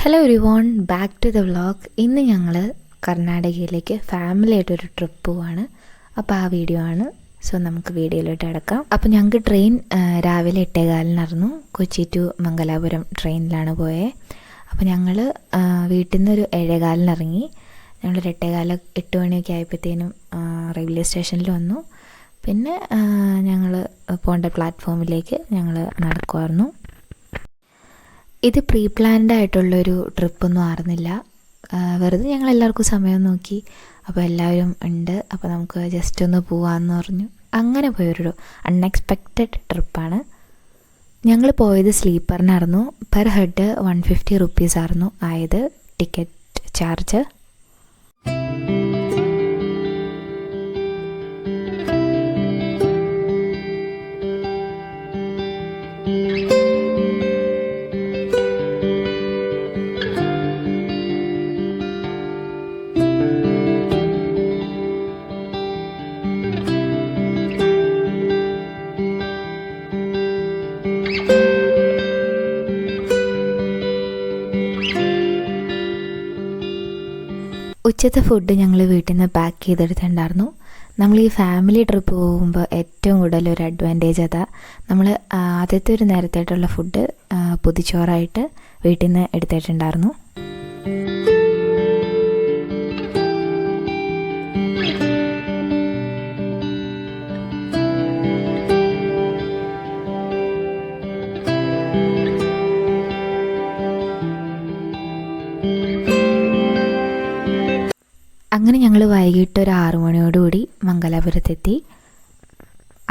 Hello everyone, back to the vlog. ഇന്ന് ഞങ്ങൾ കർണാടകയിലേക്ക് family ആയിട്ടൊരു ട്രിപ്പ് പോവാണ്. അപ്പോൾ ആ വീഡിയോ ആണ്. സോ നമുക്ക് വീഡിയോയിലോട്ട് കിടക്കാം. അപ്പോൾ ഞങ്ങൾക്ക് ട്രെയിൻ രാവിലെ 8:15 കൊച്ചി ടു മംഗലാപുരം ട്രെയിനിലാണ് പോയത്. അപ്പോൾ ഞങ്ങൾ വീട്ടിൽ നിന്ന് ഒരു 7:15 ഇറങ്ങി. ഞങ്ങൾ 8 മണിയൊക്കെ ആയപ്പോഴത്തേനും റെയിൽവേ സ്റ്റേഷനിൽ വന്നു. പിന്നെ ഞങ്ങൾ പോകേണ്ട പ്ലാറ്റ്ഫോമിലേക്ക് ഞങ്ങൾ നടക്കുമായിരുന്നു. ഇത് പ്രീ പ്ലാൻഡ് ആയിട്ടുള്ളൊരു ട്രിപ്പൊന്നും ആയിരുന്നില്ല. വെറുതെ ഞങ്ങൾ എല്ലാവർക്കും സമയം നോക്കി. അപ്പോൾ എല്ലാവരും ഉണ്ട്, അപ്പോൾ നമുക്ക് ജസ്റ്റ് ഒന്ന് പോവാമെന്ന് പറഞ്ഞു. അങ്ങനെ പോയൊരു അൺഎക്സ്പെക്റ്റഡ് ട്രിപ്പാണ്. ഞങ്ങൾ പോയത് സ്ലീപ്പറിനായിരുന്നു. പെർ ഹെഡ് 150 rupees ആയിരുന്നു ആയത് ടിക്കറ്റ് ചാർജ്. ഉച്ചത്തെ ഫുഡ് ഞങ്ങൾ വീട്ടിൽ നിന്ന് പാക്ക് ചെയ്തെടുത്തിട്ടുണ്ടായിരുന്നു. നമ്മൾ ഈ ഫാമിലി ട്രിപ്പ് പോകുമ്പോൾ ഏറ്റവും കൂടുതൽ ഒരു അഡ്വാൻറ്റേജ് അതാ. നമ്മൾ ആദ്യത്തെ ഒരു നേരത്തായിട്ടുള്ള ഫുഡ് പൊതിച്ചോറായിട്ട് വീട്ടിൽ നിന്ന് എടുത്തിട്ടുണ്ടായിരുന്നു. അങ്ങനെ ഞങ്ങൾ വൈകിട്ട് ഒരു 6 മണിയോടുകൂടി മംഗലാപുരത്തെത്തി.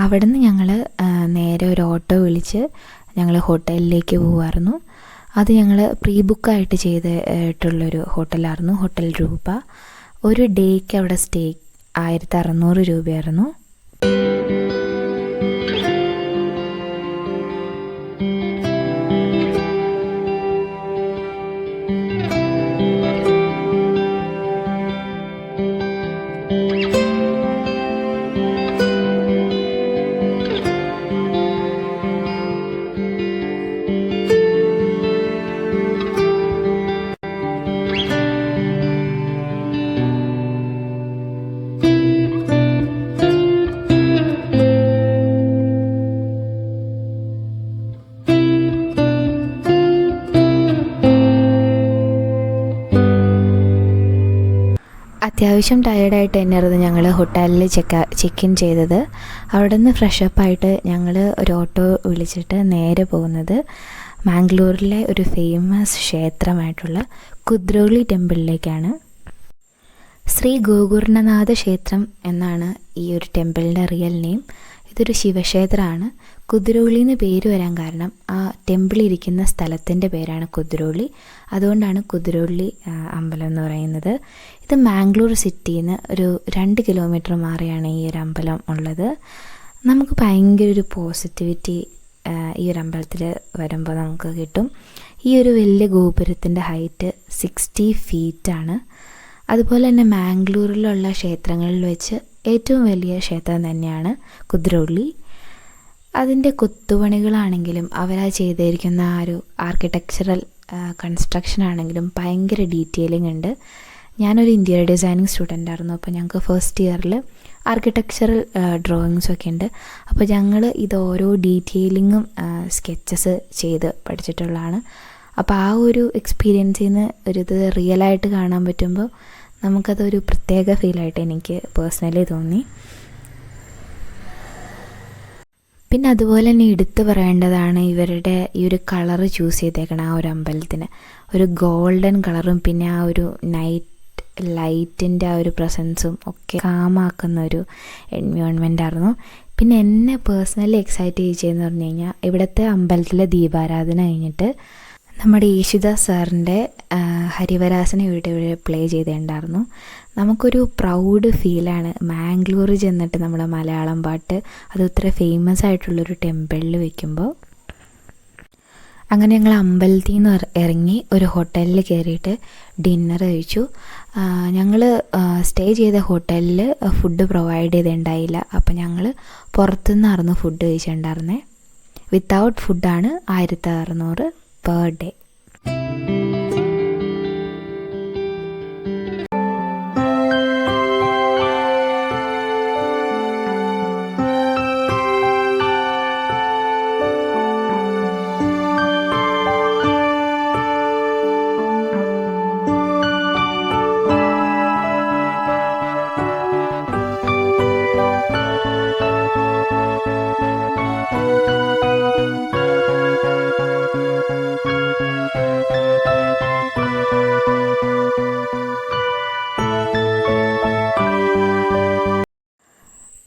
അവിടെ നിന്ന് ഞങ്ങൾ നേരെ ഒരു ഓട്ടോ വിളിച്ച് ഞങ്ങൾ ഹോട്ടലിലേക്ക് പോകുമായിരുന്നു. അത് ഞങ്ങൾ പ്രീ ബുക്കായിട്ട് ചെയ്തിട്ടുള്ളൊരു ഹോട്ടലായിരുന്നു, ഹോട്ടൽ രൂപ. ഒരു ഡേക്ക് അവിടെ സ്റ്റേ 1600 രൂപയായിരുന്നു. അത്യാവശ്യം ടയേർഡായിട്ട് തന്നെയായിരുന്നു ഞങ്ങൾ ഹോട്ടലിൽ ചെക്ക് ഇൻ ചെയ്തത്. അവിടെ നിന്ന് ഫ്രഷപ്പായിട്ട് ഞങ്ങൾ ഒരു ഓട്ടോ വിളിച്ചിട്ട് നേരെ പോകുന്നത് മാംഗ്ലൂരിലെ ഒരു ഫേമസ് ക്ഷേത്രമായിട്ടുള്ള കുദ്രോളി ടെമ്പിളിലേക്കാണ്. ശ്രീ ഗോകർണനാഥ ക്ഷേത്രം എന്നാണ് ഈ ഒരു ടെമ്പിളിൻ്റെ റിയൽ നെയിം. ഇതൊരു ശിവക്ഷേത്രമാണ്. കുദ്രോളി എന്ന് പേര് വരാൻ കാരണം ആ ടെമ്പിൾ ഇരിക്കുന്ന സ്ഥലത്തിൻ്റെ പേരാണ് കുദ്രോളി. അതുകൊണ്ടാണ് കുദ്രോളി അമ്പലം എന്ന് പറയുന്നത്. ഇത് മാംഗ്ലൂർ സിറ്റിയിൽ നിന്ന് ഒരു 2 കിലോമീറ്റർ മാറിയാണ് ഈ ഒരു അമ്പലം ഉള്ളത്. നമുക്ക് ഭയങ്കര ഒരു പോസിറ്റിവിറ്റി ഈ ഒരു അമ്പലത്തിൽ വരുമ്പോൾ നമുക്ക് കിട്ടും. ഈ ഒരു വലിയ ഗോപുരത്തിൻ്റെ ഹൈറ്റ് 60 feet ആണ്. അതുപോലെ തന്നെ മാംഗ്ലൂരിലുള്ള ക്ഷേത്രങ്ങളിൽ വെച്ച് ഏറ്റവും വലിയ ക്ഷേത്രം തന്നെയാണ് കുദ്രോളി. അതിൻ്റെ കൊത്തുപണികളാണെങ്കിലും അവരാ ചെയ്തിരിക്കുന്ന ആ ഒരു ആർക്കിടെക്ചറൽ കൺസ്ട്രക്ഷൻ ആണെങ്കിലും ഭയങ്കര ഡീറ്റെയിലിംഗ് ഉണ്ട്. ഞാനൊരു ഇൻറ്റീരിയർ ഡിസൈനിങ് സ്റ്റുഡൻ്റ് ആയിരുന്നു. അപ്പോൾ ഞങ്ങൾക്ക് ഫസ്റ്റ് ഇയറിൽ ആർക്കിടെക്ചറൽ ഡ്രോയിങ്സൊക്കെ ഉണ്ട്. അപ്പോൾ ഞങ്ങൾ ഇത് ഓരോ ഡീറ്റെയിലിങ്ങും സ്കെച്ചസ് ചെയ്ത് പഠിച്ചിട്ടുള്ളതാണ്. അപ്പോൾ ആ ഒരു എക്സ്പീരിയൻസിൽ നിന്ന് ഇത് റിയലായിട്ട് കാണാൻ പറ്റുമ്പോൾ നമുക്കതൊരു പ്രത്യേക ഫീലായിട്ട് എനിക്ക് പേഴ്സണലി തോന്നി. പിന്നെ അതുപോലെ തന്നെ എടുത്തു പറയേണ്ടതാണ് ഇവരുടെ ഈ ഒരു കളറ് ചൂസ് ചെയ്തേക്കണം. ആ ഒരു അമ്പലത്തിന് ഒരു ഗോൾഡൻ കളറും പിന്നെ ആ ഒരു നൈറ്റ് ലൈറ്റിൻ്റെ ആ ഒരു പ്രസൻസും ഒക്കെ കാമാക്കുന്ന ഒരു എൻവയോൺമെൻ്റ് ആയിരുന്നു. പിന്നെ എന്നെ പേഴ്സണലി എക്സൈറ്റ് ചെയ്യിച്ചതെന്ന് പറഞ്ഞു കഴിഞ്ഞാൽ ഇവിടുത്തെ അമ്പലത്തിലെ ദീപാരാധന കഴിഞ്ഞിട്ട് നമ്മുടെ യേശുദാസ് സാറിൻ്റെ ഹരിവരാസന ഇവിടെ പ്ലേ ചെയ്തിട്ടുണ്ടായിരുന്നു. നമുക്കൊരു പ്രൗഡ് ഫീലാണ് മാംഗ്ലൂർ ചെന്നിട്ട് നമ്മുടെ മലയാളം പാട്ട് അത് ഇത്ര ഫേമസ് ആയിട്ടുള്ളൊരു ടെമ്പിളിൽ വെക്കുമ്പോൾ. അങ്ങനെ ഞങ്ങൾ അമ്പലത്തിൽ നിന്ന് ഇറങ്ങി ഒരു ഹോട്ടലിൽ കയറിയിട്ട് ഡിന്നർ കഴിച്ചു. ഞങ്ങൾ സ്റ്റേ ചെയ്ത ഹോട്ടലിൽ ഫുഡ് പ്രൊവൈഡ് ചെയ്തിട്ടുണ്ടായില്ല. അപ്പോൾ ഞങ്ങൾ പുറത്തുനിന്നായിരുന്നു ഫുഡ് കഴിച്ചിട്ടുണ്ടായിരുന്നത്. വിത്തൗട്ട് ഫുഡാണ് 1600 per day.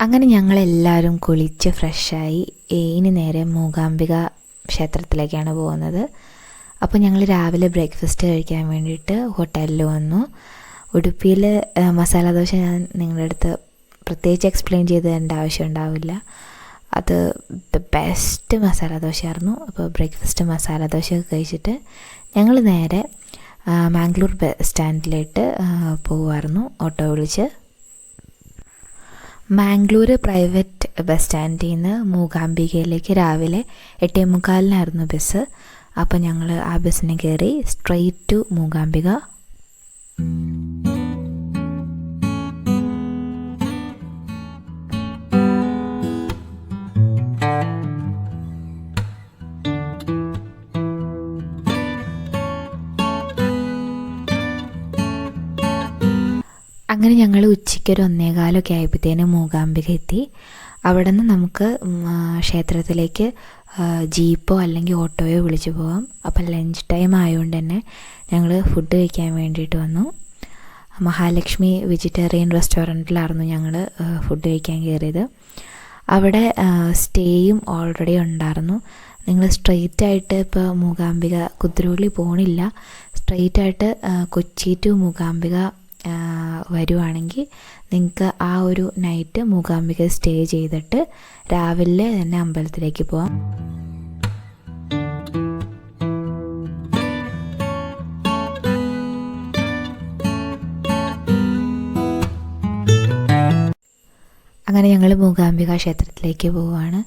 അങ്ങനെ ഞങ്ങളെല്ലാവരും കുളിച്ച് ഫ്രഷായി ഇനി നേരെ മൂകാംബിക ക്ഷേത്രത്തിലേക്കാണ് പോകുന്നത്. അപ്പോൾ ഞങ്ങൾ രാവിലെ ബ്രേക്ക്ഫാസ്റ്റ് കഴിക്കാൻ വേണ്ടിയിട്ട് ഹോട്ടലിൽ വന്നു. ഉടുപ്പിയിൽ മസാല ദോശ ഞാൻ നിങ്ങളുടെ അടുത്ത് പ്രത്യേകിച്ച് എക്സ്പ്ലെയിൻ ചെയ്ത് തരേണ്ട ആവശ്യം ഉണ്ടാവില്ല. അത് ദ ബെസ്റ്റ് മസാല ദോശയായിരുന്നു. അപ്പോൾ ബ്രേക്ക്ഫാസ്റ്റ് മസാല ദോശയൊക്കെ കഴിച്ചിട്ട് ഞങ്ങൾ നേരെ മാംഗ്ലൂർ ബസ് സ്റ്റാൻഡിലേക്ക് പോകുമായിരുന്നു ഓട്ടോ വിളിച്ച്. മാംഗ്ലൂർ പ്രൈവറ്റ് ബസ് സ്റ്റാൻഡിൽ നിന്ന് മൂകാംബികയിലേക്ക് രാവിലെ 8:45 ബസ്. അപ്പോൾ ഞങ്ങൾ ആ ബസ്സിന് കയറി സ്ട്രെയിറ്റ് ടു മൂകാംബിക. അങ്ങനെ ഞങ്ങൾ ഉച്ചയ്ക്ക് ഒരു 1:15 ആയപ്പോഴത്തേനും മൂകാംബിക എത്തി. അവിടെ നിന്ന് നമുക്ക് ക്ഷേത്രത്തിലേക്ക് ജീപ്പോ അല്ലെങ്കിൽ ഓട്ടോയോ വിളിച്ച് പോകാം. അപ്പം ലഞ്ച് ടൈം ആയതുകൊണ്ട് തന്നെ ഞങ്ങൾ ഫുഡ് കഴിക്കാൻ വേണ്ടിയിട്ട് വന്നു. മഹാലക്ഷ്മി വെജിറ്റേറിയൻ റെസ്റ്റോറൻറ്റിലായിരുന്നു ഞങ്ങൾ ഫുഡ് കഴിക്കാൻ കയറിയത്. അവിടെ സ്റ്റേയും ഓൾറെഡി ഉണ്ടായിരുന്നു. നിങ്ങൾ സ്ട്രെയിറ്റ് ആയിട്ട് ഇപ്പോൾ മൂകാംബിക കുതിരവള്ളി പോകണില്ല, സ്ട്രെയിറ്റ് ആയിട്ട് കൊച്ചി ടു മൂകാംബിക വരുവാണെങ്കിൽ നിങ്ങൾക്ക് ആ ഒരു നൈറ്റ് മൂകാംബിക സ്റ്റേ ചെയ്തിട്ട് രാവിലെ തന്നെ അമ്പലത്തിലേക്ക് പോകാം. അങ്ങനെ ഞങ്ങൾ മൂകാംബിക ക്ഷേത്രത്തിലേക്ക് പോവുകയാണ്.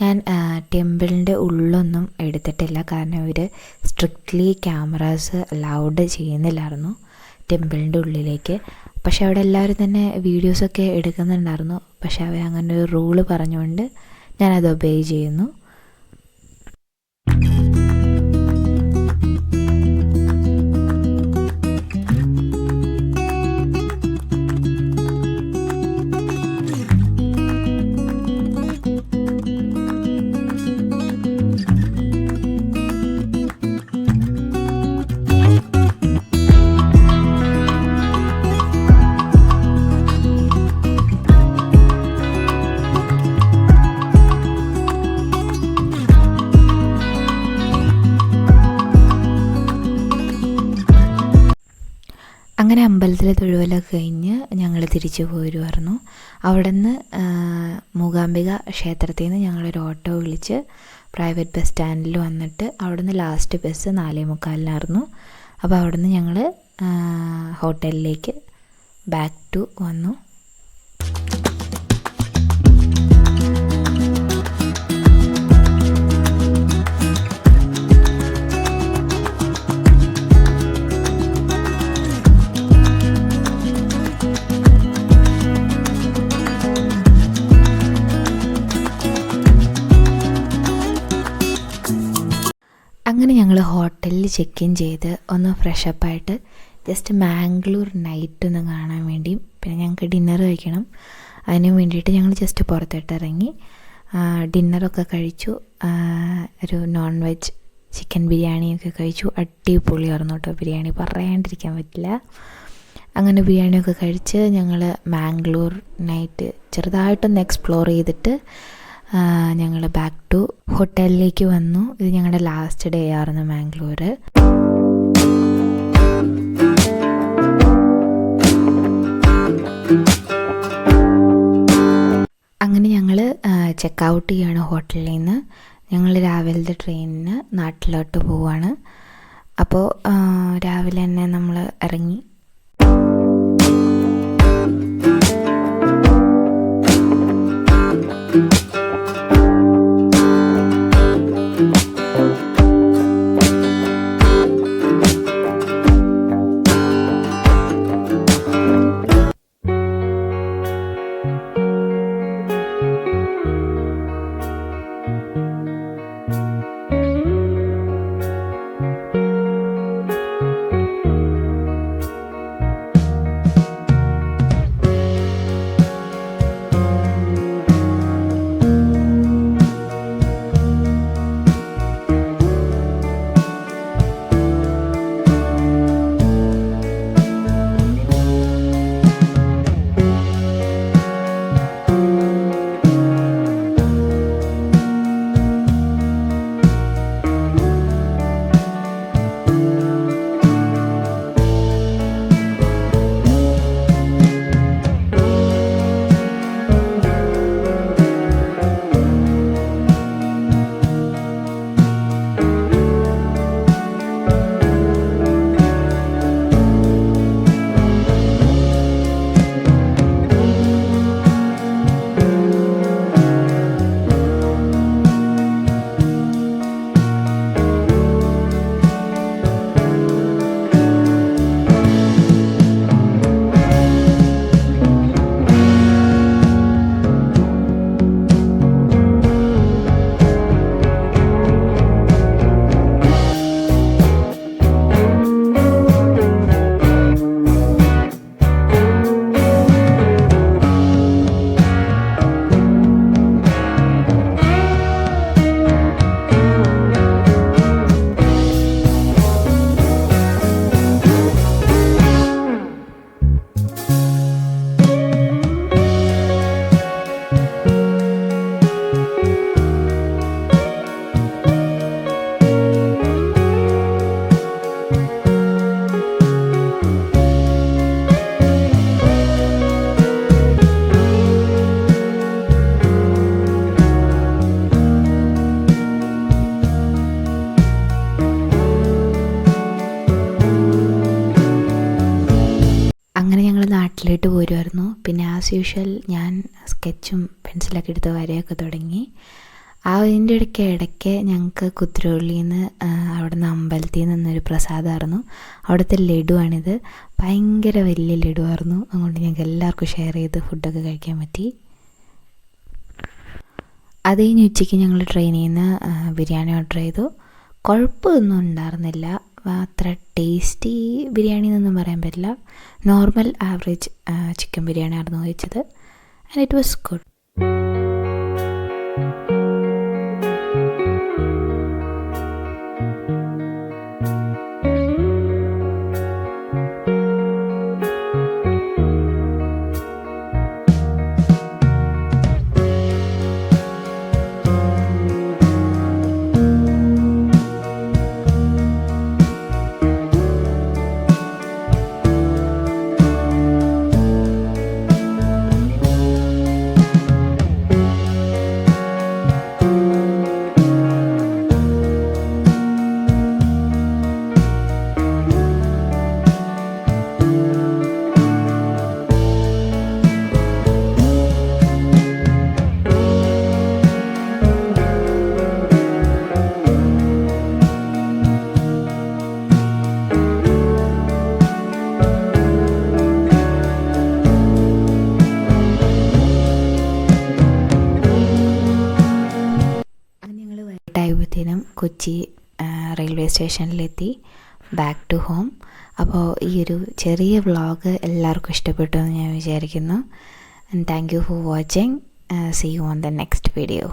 ഞാൻ ടെമ്പിളിൻ്റെ ഉള്ളൊന്നും എടുത്തിട്ടില്ല, കാരണം ഇവർ സ്ട്രിക്ട്ലി ക്യാമറാസ് അലൗഡ് ചെയ്യുന്നില്ലായിരുന്നു ടെമ്പിളിൻ്റെ ഉള്ളിലേക്ക്. പക്ഷെ അവിടെ എല്ലാവരും തന്നെ വീഡിയോസൊക്കെ എടുക്കുന്നുണ്ടായിരുന്നു. പക്ഷെ അവർ അങ്ങനെ ഒരു റൂള് പറഞ്ഞുകൊണ്ട് ഞാനത് ഒബേ ചെയ്യുന്നു. അങ്ങനെ അമ്പലത്തിലെ തൊഴുവലൊക്കെ കഴിഞ്ഞ് ഞങ്ങൾ തിരിച്ചു പോരുമായിരുന്നു. അവിടെ നിന്ന് മൂകാംബിക ക്ഷേത്രത്തിൽ നിന്ന് ഞങ്ങളൊരു ഓട്ടോ വിളിച്ച് പ്രൈവറ്റ് ബസ് സ്റ്റാൻഡിൽ വന്നിട്ട് അവിടെ നിന്ന് ലാസ്റ്റ് ബസ് 4:45 അപ്പോൾ അവിടെ നിന്ന് ഞങ്ങൾ ഹോട്ടലിലേക്ക് ബാക്ക് ടു വന്നു. അങ്ങനെ ഞങ്ങൾ ഹോട്ടലിൽ ചെക്ക് ഇൻ ചെയ്ത് ഒന്ന് ഫ്രഷപ്പായിട്ട് ജസ്റ്റ് മാംഗ്ലൂർ നൈറ്റ് ഒന്ന് കാണാൻ വേണ്ടിയും പിന്നെ ഞങ്ങൾക്ക് ഡിന്നർ കഴിക്കണം, അതിന് വേണ്ടിയിട്ട് ഞങ്ങൾ ജസ്റ്റ് പുറത്തോട്ട് ഇറങ്ങി ഡിന്നറൊക്കെ കഴിച്ചു. ഒരു നോൺ വെജ് ചിക്കൻ ബിരിയാണിയൊക്കെ കഴിച്ചു. അടിപൊളിയായിരുന്നു കേട്ടോ ബിരിയാണി, പറയാണ്ടിരിക്കാൻ പറ്റില്ല. അങ്ങനെ ബിരിയാണിയൊക്കെ കഴിച്ച് ഞങ്ങൾ മാംഗ്ലൂർ നൈറ്റ് ചെറുതായിട്ടൊന്ന് എക്സ്പ്ലോർ ചെയ്തിട്ട് ഞങ്ങൾ ബാക്ക് ടു ഹോട്ടലിലേക്ക് വന്നു. ഇത് ഞങ്ങളുടെ ലാസ്റ്റ് ഡേ ആയിരുന്നു മാംഗ്ലൂർ. അങ്ങനെ ഞങ്ങൾ ചെക്ക് ഔട്ട് ചെയ്യാണ് ഹോട്ടലിൽ നിന്ന്. ഞങ്ങൾ രാവിലത്തെ ട്രെയിനിന് നാട്ടിലോട്ട് പോവാണ്. അപ്പോൾ രാവിലെ തന്നെ നമ്മൾ ഇറങ്ങി. ഇട്ട് പോരുമായിരുന്നു. പിന്നെ ആസ് യൂഷ്വൽ ഞാൻ സ്കെച്ചും പെൻസിലൊക്കെ എടുത്ത് വരയൊക്കെ തുടങ്ങി. അതിൻ്റെ ഇടയ്ക്ക് ഞങ്ങൾക്ക് കുതിരവള്ളിയിൽ നിന്ന് അവിടുന്ന് അമ്പലത്തിൽ നിന്നൊരു പ്രസാദമായിരുന്നു. അവിടുത്തെ ലഡുവാണിത്. ഭയങ്കര വലിയ ലഡുവായിരുന്നു. അതുകൊണ്ട് ഞങ്ങൾക്ക് എല്ലാവർക്കും ഷെയർ ചെയ്ത് ഫുഡൊക്കെ കഴിക്കാൻ പറ്റി. അത് കഴിഞ്ഞ് ഉച്ചയ്ക്ക് ഞങ്ങൾ ട്രെയിനിൽ നിന്ന് ബിരിയാണി ഓർഡർ ചെയ്തു. കുഴപ്പമൊന്നും ഉണ്ടായിരുന്നില്ല. അത്ര ടേസ്റ്റി ബിരിയാണി എന്നൊന്നും പറയാൻ പറ്റില്ല. നോർമൽ ആവറേജ് ചിക്കൻ ബിരിയാണി ആയിരുന്നു കഴിച്ചത്. And it was good. ആയപ്പോഴത്തേനും കൊച്ചി റെയിൽവേ സ്റ്റേഷനിലെത്തി. Back to home. അപ്പോൾ ഈ ഒരു ചെറിയ വ്ളോഗ് എല്ലാവർക്കും ഇഷ്ടപ്പെട്ടു എന്ന് ഞാൻ വിചാരിക്കുന്നു. And thank you for watching. See you on the next video.